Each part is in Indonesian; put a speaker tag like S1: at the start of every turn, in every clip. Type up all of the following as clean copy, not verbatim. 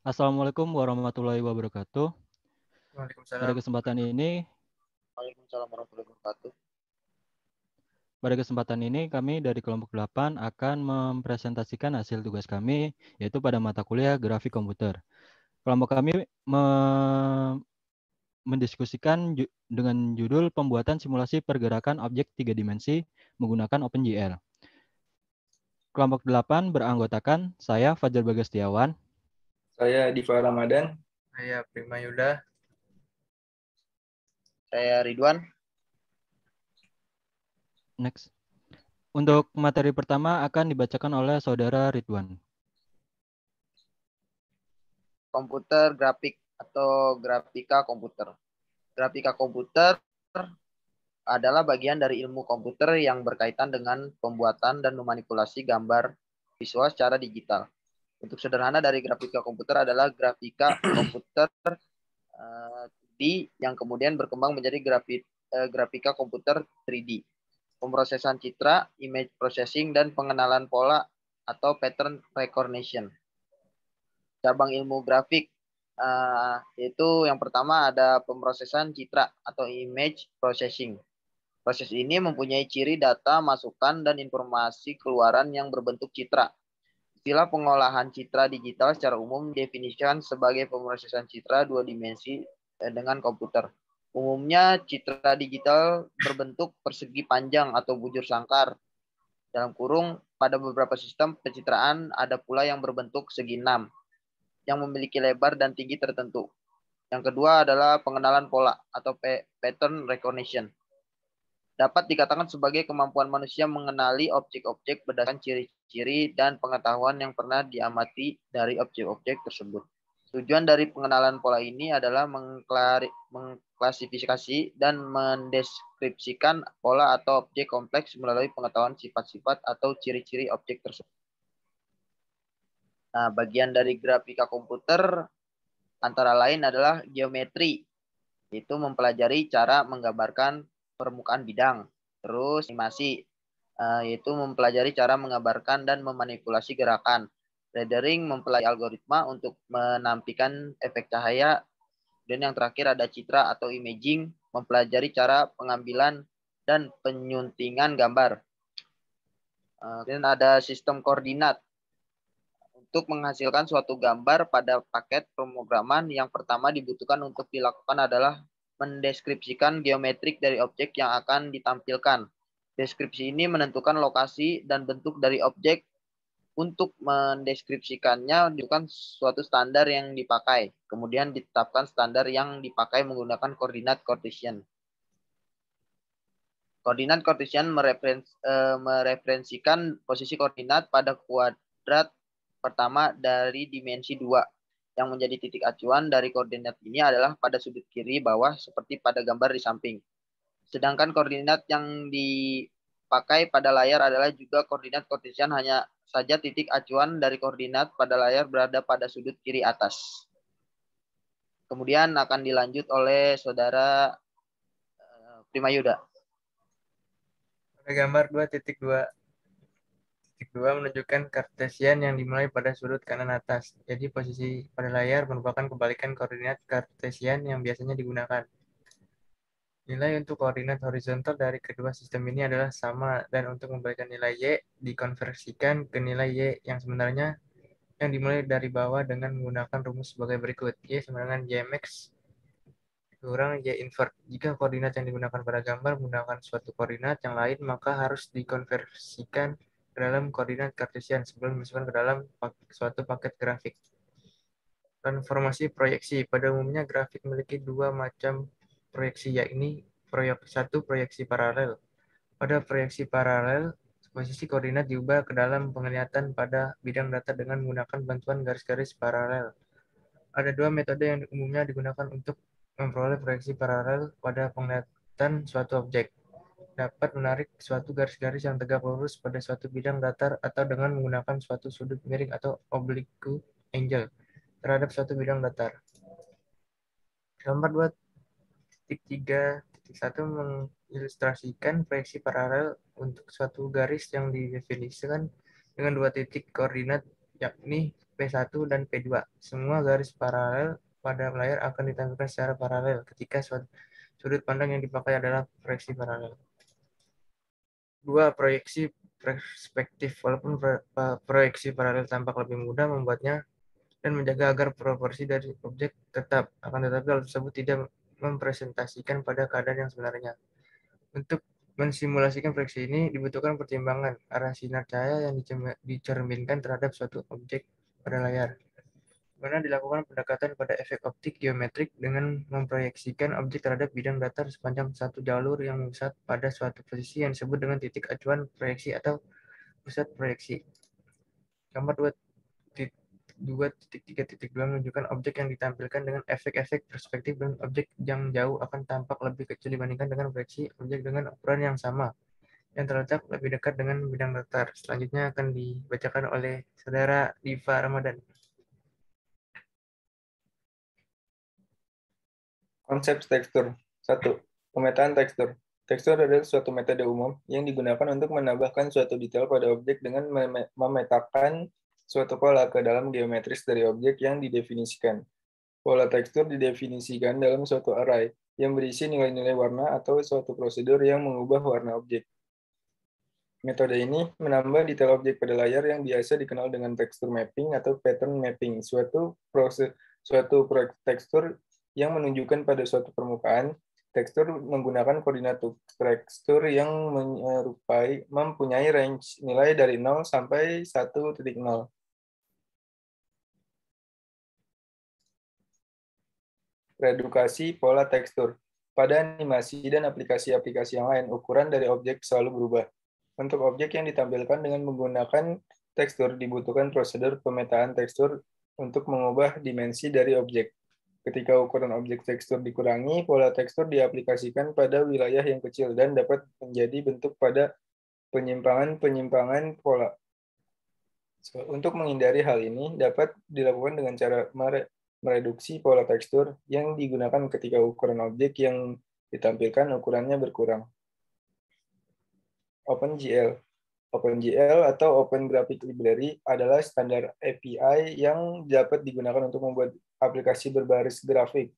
S1: Assalamualaikum warahmatullahi wabarakatuh. Pada
S2: Waalaikumsalam.
S1: kesempatan ini,
S2: Waalaikumsalam warahmatullahi wabarakatuh.
S1: pada kesempatan ini kami dari kelompok 8 akan mempresentasikan hasil tugas kami yaitu pada mata kuliah grafik komputer. Kelompok kami mendiskusikan dengan judul pembuatan simulasi pergerakan objek 3 dimensi menggunakan OpenGL. Kelompok 8 beranggotakan saya Fajar Bagastiawan.
S3: Saya Diva Ramadan.
S2: Saya Prima Yuda.
S4: Saya Ridwan.
S1: Next. Untuk materi pertama akan dibacakan oleh Saudara Ridwan.
S4: Komputer grafik atau grafika komputer. Grafika komputer adalah bagian dari ilmu komputer yang berkaitan dengan pembuatan dan memanipulasi gambar visual secara digital. Bentuk sederhana dari grafika komputer adalah grafika komputer 2D yang kemudian berkembang menjadi grafika komputer 3D. Pemrosesan citra, image processing, dan pengenalan pola atau pattern recognition. Cabang ilmu grafik yaitu yang pertama ada pemrosesan citra atau image processing. Proses ini mempunyai ciri data, masukan, dan informasi keluaran yang berbentuk citra. Istilah pengolahan citra digital secara umum didefinisikan sebagai pemrosesan citra 2 dimensi dengan komputer. Umumnya citra digital berbentuk persegi panjang atau bujur sangkar. Dalam kurung, pada beberapa sistem pencitraan ada pula yang berbentuk segi 6 yang memiliki lebar dan tinggi tertentu. Yang kedua adalah pengenalan pola atau pattern recognition. Dapat dikatakan sebagai kemampuan manusia mengenali objek-objek berdasarkan ciri-ciri dan pengetahuan yang pernah diamati dari objek-objek tersebut. Tujuan dari pengenalan pola ini adalah mengklasifikasi dan mendeskripsikan pola atau objek kompleks melalui pengetahuan sifat-sifat atau ciri-ciri objek tersebut. Nah, bagian dari grafika komputer antara lain adalah geometri, yaitu mempelajari cara menggambarkan permukaan bidang. Terus animasi, yaitu mempelajari cara menggambarkan dan memanipulasi gerakan. Rendering mempelajari algoritma untuk menampilkan efek cahaya. Dan yang terakhir ada citra atau imaging, mempelajari cara pengambilan dan penyuntingan gambar. Dan ada sistem koordinat. Untuk menghasilkan suatu gambar pada paket pemrograman, yang pertama dibutuhkan untuk dilakukan adalah mendeskripsikan geometrik dari objek yang akan ditampilkan. Deskripsi ini menentukan lokasi dan bentuk dari objek. Untuk mendeskripsikannya dibutuhkan suatu standar yang dipakai. Kemudian ditetapkan standar yang dipakai menggunakan koordinat Cartesian. Koordinat Cartesian mereferensikan posisi koordinat pada kuadrat pertama dari dimensi 2. Yang menjadi titik acuan dari koordinat ini adalah pada sudut kiri bawah seperti pada gambar di samping. Sedangkan koordinat yang dipakai pada layar adalah juga koordinat Cartesian, hanya saja titik acuan dari koordinat pada layar berada pada sudut kiri atas. Kemudian akan dilanjut oleh Saudara Prima Yuda.
S2: Pada gambar 2.2 menunjukkan Cartesian yang dimulai pada sudut kanan atas. Jadi posisi pada layar merupakan kebalikan koordinat Cartesian yang biasanya digunakan. Nilai untuk koordinat horizontal dari kedua sistem ini adalah sama, dan untuk memberikan nilai Y dikonversikan ke nilai Y yang sebenarnya yang dimulai dari bawah dengan menggunakan rumus sebagai berikut. Y sama dengan YMX kurang Y invert. Jika koordinat yang digunakan pada gambar menggunakan suatu koordinat yang lain, maka harus dikonversikan ke dalam koordinat Cartesian sebelum dimasukkan ke dalam suatu paket grafik. Transformasi proyeksi. Pada umumnya grafik memiliki dua macam proyeksi, yakni satu proyeksi paralel. Pada proyeksi paralel, posisi koordinat diubah ke dalam penglihatan pada bidang data dengan menggunakan bantuan garis-garis paralel. Ada dua metode yang umumnya digunakan untuk memperoleh proyeksi paralel pada penglihatan suatu objek. Dapat menarik suatu garis-garis yang tegak lurus pada suatu bidang datar atau dengan menggunakan suatu sudut miring atau oblique angle terhadap suatu bidang datar. Gambar 2.3.1 mengilustrasikan proyeksi paralel untuk suatu garis yang didefinisikan dengan dua titik koordinat yakni P1 dan P2. Semua garis paralel pada layar akan ditampilkan secara paralel ketika sudut pandang yang dipakai adalah proyeksi paralel. 2. Proyeksi perspektif. Walaupun proyeksi paralel tampak lebih mudah membuatnya dan menjaga agar proporsi dari objek tetap, akan tetapi hal tersebut tidak mempresentasikan pada keadaan yang sebenarnya. Untuk mensimulasikan proyeksi ini dibutuhkan pertimbangan arah sinar cahaya yang dicerminkan terhadap suatu objek pada layar, mana dilakukan pendekatan pada efek optik geometrik dengan memproyeksikan objek terhadap bidang datar sepanjang satu jalur yang pusat pada suatu posisi yang disebut dengan titik acuan proyeksi atau pusat proyeksi. Gambar 2.3.2 menunjukkan objek yang ditampilkan dengan efek-efek perspektif dan objek yang jauh akan tampak lebih kecil dibandingkan dengan proyeksi objek dengan ukuran yang sama yang terletak lebih dekat dengan bidang datar. Selanjutnya akan dibacakan oleh Saudara Diva Ramadan.
S3: Konsep tekstur. 1. Pemetaan tekstur. Tekstur adalah suatu metode umum yang digunakan untuk menambahkan suatu detail pada objek dengan memetakan suatu pola ke dalam geometris dari objek yang didefinisikan. Pola tekstur didefinisikan dalam suatu array yang berisi nilai-nilai warna atau suatu prosedur yang mengubah warna objek. Metode ini menambah detail objek pada layar yang biasa dikenal dengan tekstur mapping atau pattern mapping, suatu proyek tekstur yang menunjukkan pada suatu permukaan. Tekstur menggunakan koordinat tekstur yang mempunyai range nilai dari 0 sampai 1.0. Redukasi pola tekstur. Pada animasi dan aplikasi-aplikasi yang lain, ukuran dari objek selalu berubah. Untuk objek yang ditampilkan dengan menggunakan tekstur, dibutuhkan prosedur pemetaan tekstur untuk mengubah dimensi dari objek. Ketika ukuran objek tekstur dikurangi, pola tekstur diaplikasikan pada wilayah yang kecil dan dapat menjadi bentuk pada penyimpangan pola. Untuk menghindari hal ini, dapat dilakukan dengan cara mereduksi pola tekstur yang digunakan ketika ukuran objek yang ditampilkan ukurannya berkurang. OpenGL. OpenGL atau Open Graphic Library adalah standar API yang dapat digunakan untuk membuat aplikasi berbaris grafik,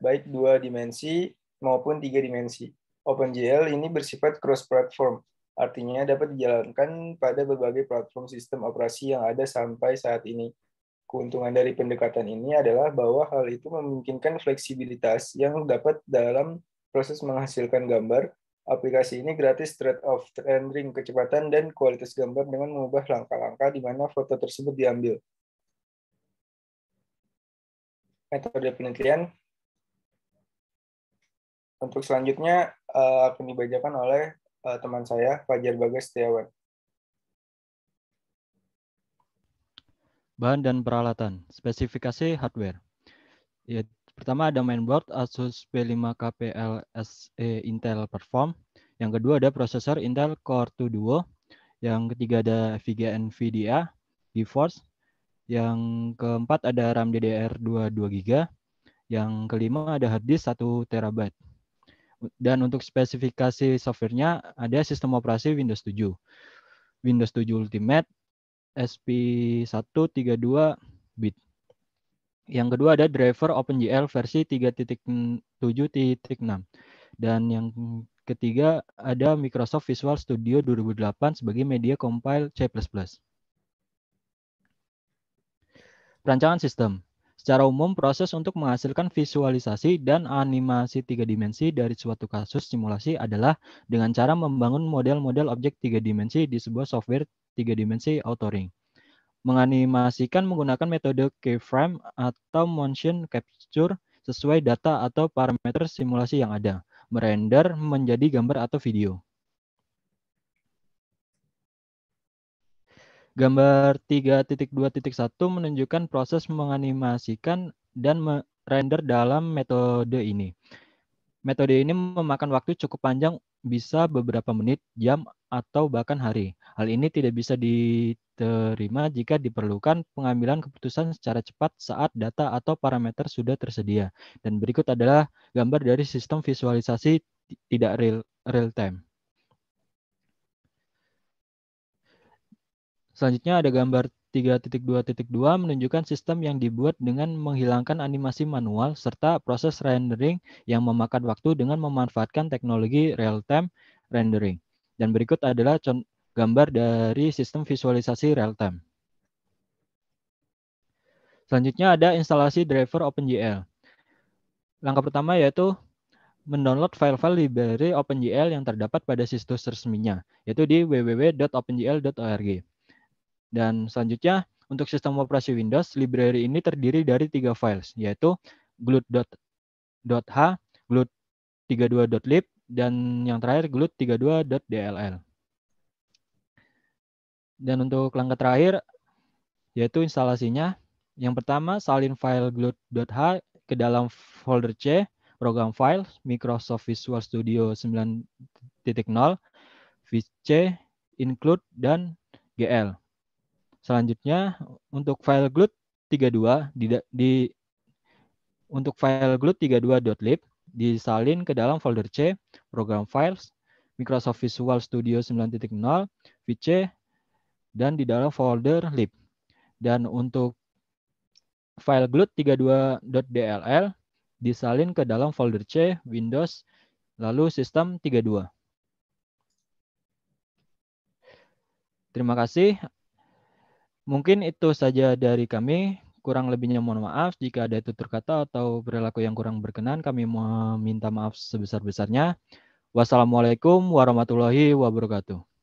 S3: baik 2 dimensi maupun 3 dimensi. OpenGL ini bersifat cross-platform, artinya dapat dijalankan pada berbagai platform sistem operasi yang ada sampai saat ini. Keuntungan dari pendekatan ini adalah bahwa hal itu memungkinkan fleksibilitas yang dapat dalam proses menghasilkan gambar. Aplikasi ini gratis trade-off rendering kecepatan dan kualitas gambar dengan mengubah langkah-langkah di mana foto tersebut diambil. Metode penelitian. Untuk selanjutnya akan dibacakan oleh teman saya, Fajar Bagas Setiawan.
S1: Bahan dan peralatan. Spesifikasi hardware. Ya, pertama ada mainboard Asus P5KPL-SE Intel Perform. Yang kedua ada prosesor Intel Core 2 Duo. Yang ketiga ada VGA NVIDIA GeForce. Yang keempat ada RAM DDR2 2GB. Yang kelima ada hard disk 1 TB. Dan untuk spesifikasi softwarenya ada sistem operasi Windows 7. Windows 7 Ultimate SP132 bit. Yang kedua ada driver OpenGL versi 3.7.6. Dan yang ketiga ada Microsoft Visual Studio 2008 sebagai media compile C++. Perancangan sistem. Secara umum, proses untuk menghasilkan visualisasi dan animasi 3 dimensi dari suatu kasus simulasi adalah dengan cara membangun model-model objek 3 dimensi di sebuah software 3 dimensi authoring. Menganimasikan menggunakan metode keyframe atau motion capture sesuai data atau parameter simulasi yang ada. Merender menjadi gambar atau video. Gambar 3.2.1 menunjukkan proses menganimasikan dan merender dalam metode ini. Metode ini memakan waktu cukup panjang, bisa beberapa menit, jam, atau bahkan hari. Hal ini tidak bisa diterima jika diperlukan pengambilan keputusan secara cepat saat data atau parameter sudah tersedia. Dan berikut adalah gambar dari sistem visualisasi tidak real time. Selanjutnya ada gambar 3.2.2 menunjukkan sistem yang dibuat dengan menghilangkan animasi manual serta proses rendering yang memakan waktu dengan memanfaatkan teknologi real-time rendering. Dan berikut adalah gambar dari sistem visualisasi real-time. Selanjutnya ada instalasi driver OpenGL. Langkah pertama yaitu mendownload file-file library OpenGL yang terdapat pada situs resminya, yaitu di www.opengl.org. Dan selanjutnya, untuk sistem operasi Windows, library ini terdiri dari 3 files, yaitu glut.h, glut32.lib, dan yang terakhir glut32.dll. Dan untuk langkah terakhir, yaitu instalasinya. Yang pertama, salin file glut.h ke dalam folder C, program file, Microsoft Visual Studio 9.0, VC, include, dan GL. Selanjutnya, untuk file glut32 untuk file glut32.lib disalin ke dalam folder C, program files, Microsoft Visual Studio 9.0, VC, dan di dalam folder lib. Dan untuk file glut32.dll disalin ke dalam folder C, Windows, lalu sistem 32. Terima kasih. Mungkin itu saja dari kami. Kurang lebihnya mohon maaf. Jika ada tutur kata atau perilaku yang kurang berkenan, kami meminta maaf sebesar-besarnya. Wassalamualaikum warahmatullahi wabarakatuh.